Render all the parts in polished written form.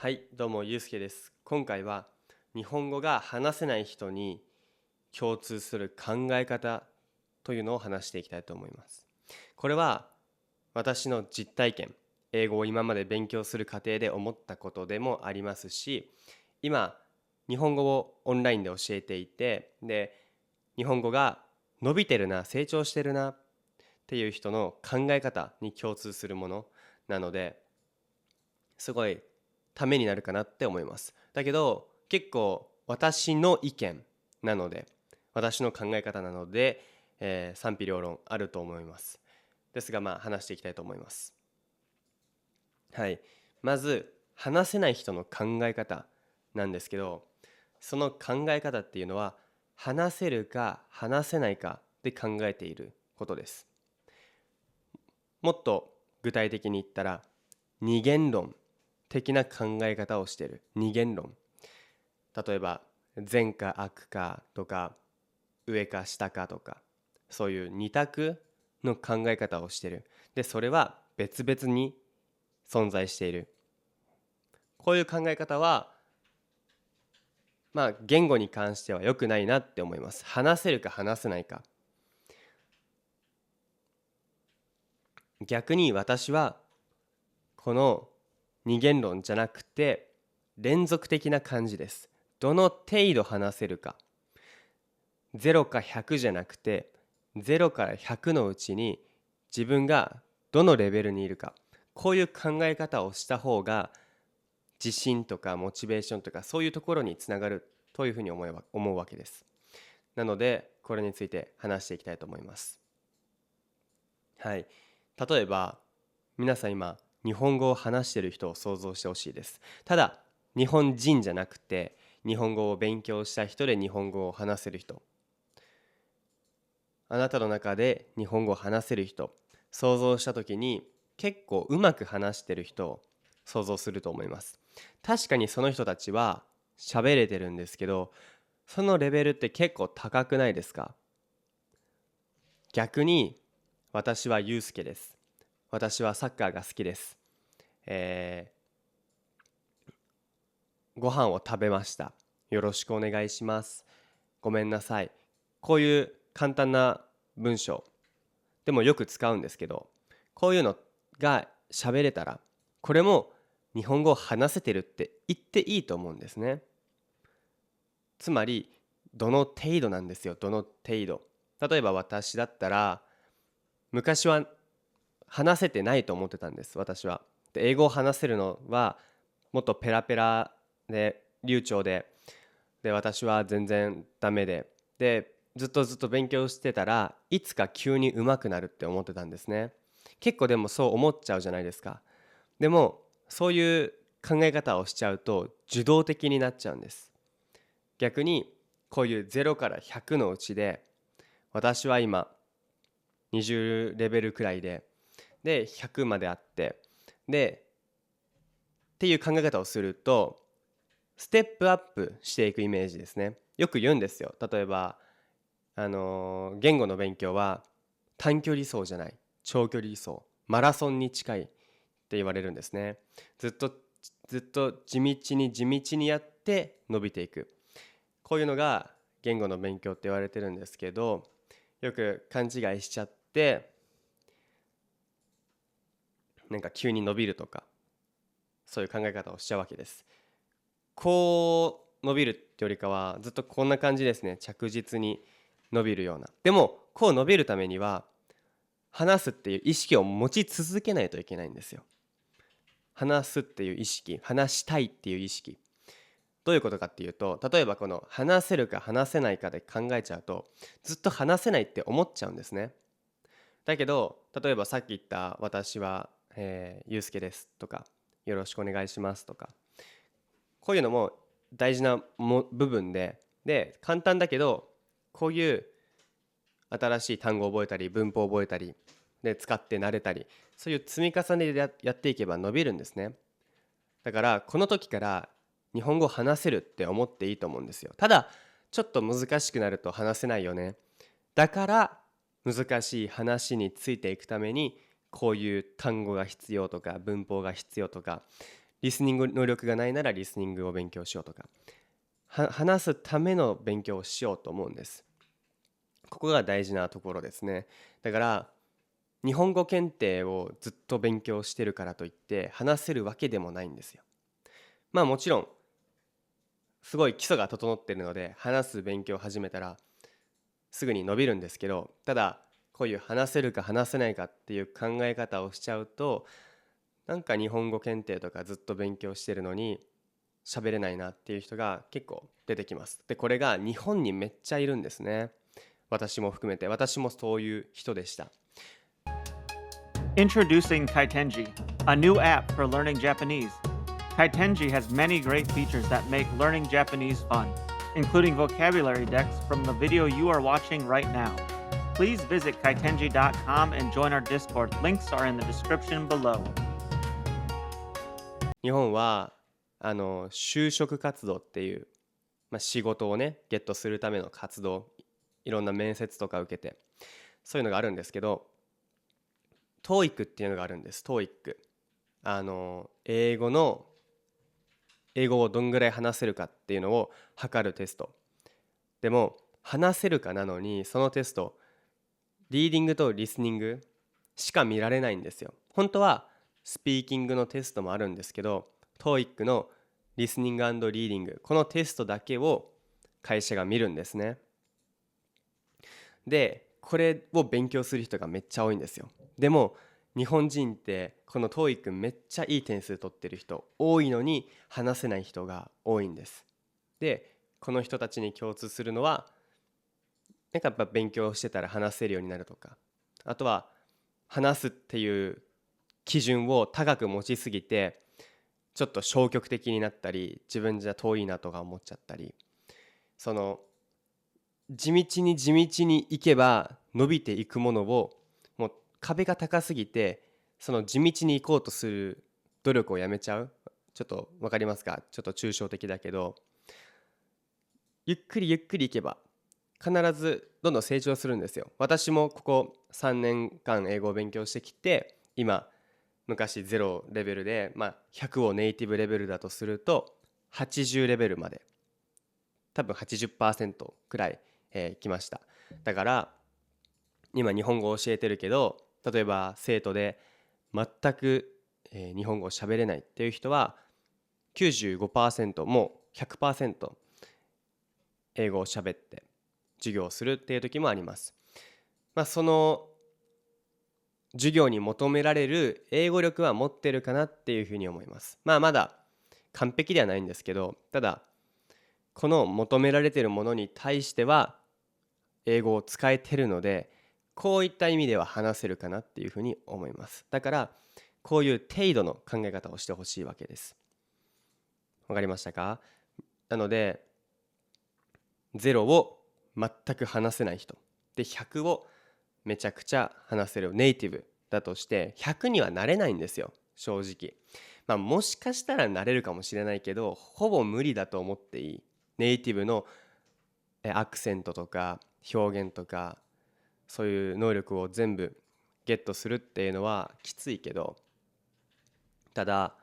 はい、どうもゆうすけです。今回は日本語が話せない人に共通する考え方というのを話していきたいと思います。これは私の実体験、英語を今まで勉強する過程で思ったことでもありますし、今日本語をオンラインで教えていて、日本語が伸びてるな、成長してるなっていう人の考え方に共通するものなので、すごいためになるかなって思います。だけど結構私の意見なので、私の考え方なので、賛否両論あると思います。ですが話していきたいと思います。はい、まず話せない人の考え方なんですけど、その考え方っていうのは話せるか話せないかで考えていることです。もっと具体的に言ったら二元論的な考え方をしている。二元論。例えば善か悪かとか上か下かとか、そういう二択の考え方をしている。でそれは別々に存在している。こういう考え方は言語に関しては良くないなって思います。話せるか話せないか。逆に私はこの二元論じゃなくて連続的な感じです。どの程度話せるか。0か100じゃなくて0から100のうちに自分がどのレベルにいるか。こういう考え方をした方が自信とかモチベーションとかそういうところにつながるというふうに思うわけです。なのでこれについて話していきたいと思います。はい。例えば皆さん今日本語を話している人を想像してほしいです。ただ日本人じゃなくて日本語を勉強した人で日本語を話せる人、あなたの中で日本語を話せる人想像した時に結構うまく話してる人を想像すると思います。確かにその人たちは喋れてるんですけど、そのレベルって結構高くないですか？逆に私はゆうすけです。私はサッカーが好きです。えご飯を食べました。よろしくお願いします。ごめんなさい。こういう簡単な文章でもよく使うんですけど、こういうのが喋れたら、これも日本語を話せてるって言っていいと思うんですね。つまりどの程度なんですよ。どの程度。例えば私だったら昔は話せてないと思ってたんです。私はで英語を話せるのはもっとペラペラで流暢で私は全然ダメでずっと勉強してたらいつか急に上手くなるって思ってたんですね。結構でもそう思っちゃうじゃないですか。でもそういう考え方をしちゃうと受動的になっちゃうんです。逆にこういう0から100のうちで私は今20レベルくらいで100まであってっていう考え方をするとステップアップしていくイメージですね。よく言うんですよ。例えば言語の勉強は短距離走じゃない、長距離走、マラソンに近いって言われるんですね。ずっと地道にやって伸びていく。こういうのが言語の勉強って言われてるんですけど、よく勘違いしちゃってなんか急に伸びるとかそういう考え方をしちゃうわけです。こう伸びるってよりかはずっとこんな感じですね。着実に伸びるような。でもこう伸びるためには話すっていう意識を持ち続けないといけないんですよ。話すっていう意識、話したいっていう意識。どういうことかっていうと、例えばこの話せるか話せないかで考えちゃうとずっと話せないって思っちゃうんですね。だけど例えばさっき言った私は、ゆうすけですとかよろしくお願いしますとか、こういうのも大事な部分で簡単だけど、こういう新しい単語を覚えたり文法を覚えたりで使って慣れたり、そういう積み重ねでやっていけば伸びるんですね。だからこの時から日本語を話せるって思っていいと思うんですよ。ただちょっと難しくなると話せないよね。だから難しい話についていくためにこういう単語が必要とか文法が必要とかリスニング能力がないならリスニングを勉強しようとか、話すための勉強をしようと思うんです。ここが大事なところですね。だから日本語検定をずっと勉強してるからといって話せるわけでもないんですよ。まあもちろんすごい基礎が整っているので話す勉強を始めたらすぐに伸びるんですけど、ただこういう話せるか話せないかっていう考え方をしちゃうと、なんか日本語検定とかずっと勉強してるのに喋れないなっていう人が結構出てきます。で、これが日本にめっちゃいるんですね。私も含めて、私もそういう人でした。Introducing Kaitenji, a new app for learning Japanese. Kaitenji has many great features that make learning Japanese fun, including vocabulary decks from the video you are watching right now. Please visit kaitenji.com and join our Discord. Links are in the description below. 日本は就職活動っていう、仕事をねゲットするための活動、いろんな面接とか受けてそういうのがあるんですけど、TOEIC っていうのがあるんです。TOEIC、英語をどんぐらい話せるかっていうのを測るテスト。でも話せるかなのに、そのテストリーディングとリスニングしか見られないんですよ。本当はスピーキングのテストもあるんですけど、 TOEIC のリスニング&リーディング、このテストだけを会社が見るんですね。でこれを勉強する人がめっちゃ多いんですよ。でも日本人ってこの TOEIC めっちゃいい点数取ってる人多いのに話せない人が多いんです。でこの人たちに共通するのは、なんかやっぱ勉強してたら話せるようになるとか、あとは話すっていう基準を高く持ちすぎてちょっと消極的になったり、自分じゃ遠いなとか思っちゃったり、その地道に行けば伸びていくものを、もう壁が高すぎてその地道に行こうとする努力をやめちゃう。ちょっと分かりますか？ちょっと抽象的だけど、ゆっくり行けば必ずどんどん成長するんですよ。私もここ3年間英語を勉強してきて、今昔0レベルで、100をネイティブレベルだとすると80レベルまで、多分 80% くらい、来ました。だから今日本語を教えてるけど、例えば生徒で全く、日本語を喋れないっていう人は 95% もう 100% 英語を喋って授業をするっていう時もあります。その授業に求められる英語力は持ってるかなっていうふうに思います。まだ完璧ではないんですけど、ただこの求められているものに対しては英語を使えてるので、こういった意味では話せるかなっていうふうに思います。だからこういう程度の考え方をしてほしいわけです。わかりましたか？なので0を全く話せない人で、100をめちゃくちゃ話せるネイティブだとして100にはなれないんですよ、正直。もしかしたらなれるかもしれないけど、ほぼ無理だと思っていい。ネイティブのアクセントとか表現とかそういう能力を全部ゲットするっていうのはきついけど、ただ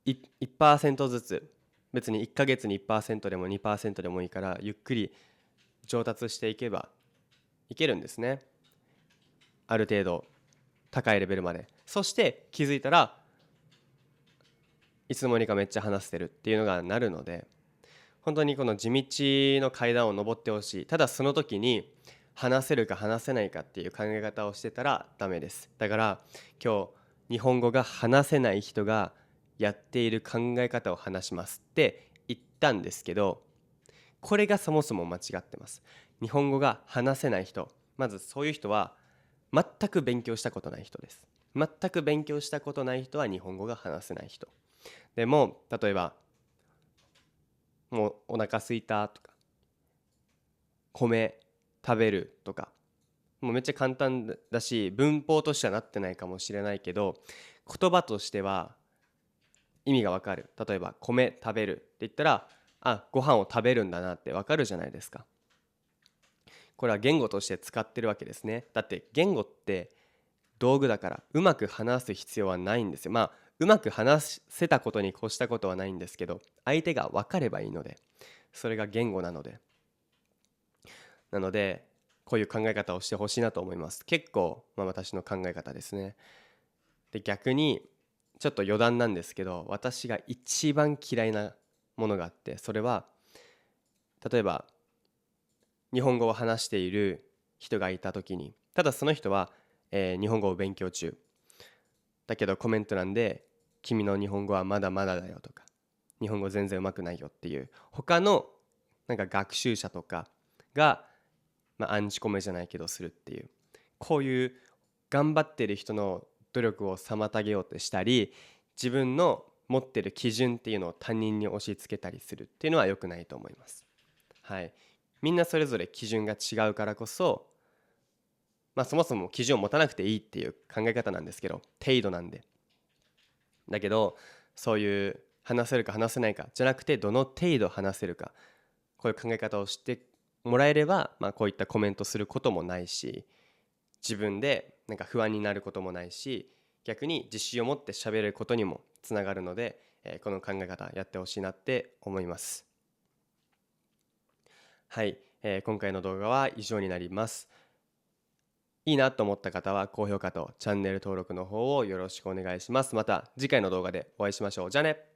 1% ずつ、別に1ヶ月に 1% でも 2% でもいいからゆっくり上達していけばいけるんですね。ある程度高いレベルまで。そして気づいたらいつの間にかめっちゃ話してるっていうのがなるので、本当にこの地道の階段を登ってほしい。ただその時に話せるか話せないかっていう考え方をしてたらダメです。だから今日日本語が話せない人がやっている考え方を話しますって言ったんですけど、これがそもそも間違ってます。日本語が話せない人、まずそういう人は全く勉強したことない人です。全く勉強したことない人は日本語が話せない人でも、例えばもうお腹すいたとか米食べるとか、もうめっちゃ簡単だし文法としてはなってないかもしれないけど、言葉としては意味がわかる。例えば米食べるって言ったら、ご飯を食べるんだなってわかるじゃないですか。これは言語として使ってるわけですね。だって言語って道具だからうまく話す必要はないんですよ。うまく話せたことに越したことはないんですけど、相手が分かればいいので、それが言語なので、こういう考え方をしてほしいなと思います。結構、私の考え方ですね。で、逆にちょっと余談なんですけど、私が一番嫌いなものがあって、それは例えば日本語を話している人がいた時に、ただその人は、日本語を勉強中だけど、コメント欄で君の日本語はまだまだだよとか、日本語全然うまくないよっていう他の学習者とかが、アンチコメじゃないけどするっていう、こういう頑張ってる人の努力を妨げようとしたり、自分の持ってる基準っていうのを他人に押し付けたりするっていうのは良くないと思います。はい、みんなそれぞれ基準が違うからこそ、そもそも基準を持たなくていいっていう考え方なんですけど、程度なんで。だけど、そういう話せるか話せないかじゃなくて、どの程度話せるか、こういう考え方をしてもらえれば、こういったコメントすることもないし、自分で不安になることもないし、逆に自信を持って喋れることにもつながるので、この考え方やってほしいなって思います。はい、今回の動画は以上になります。いいなと思った方は高評価とチャンネル登録の方をよろしくお願いします。また次回の動画でお会いしましょう。じゃあね。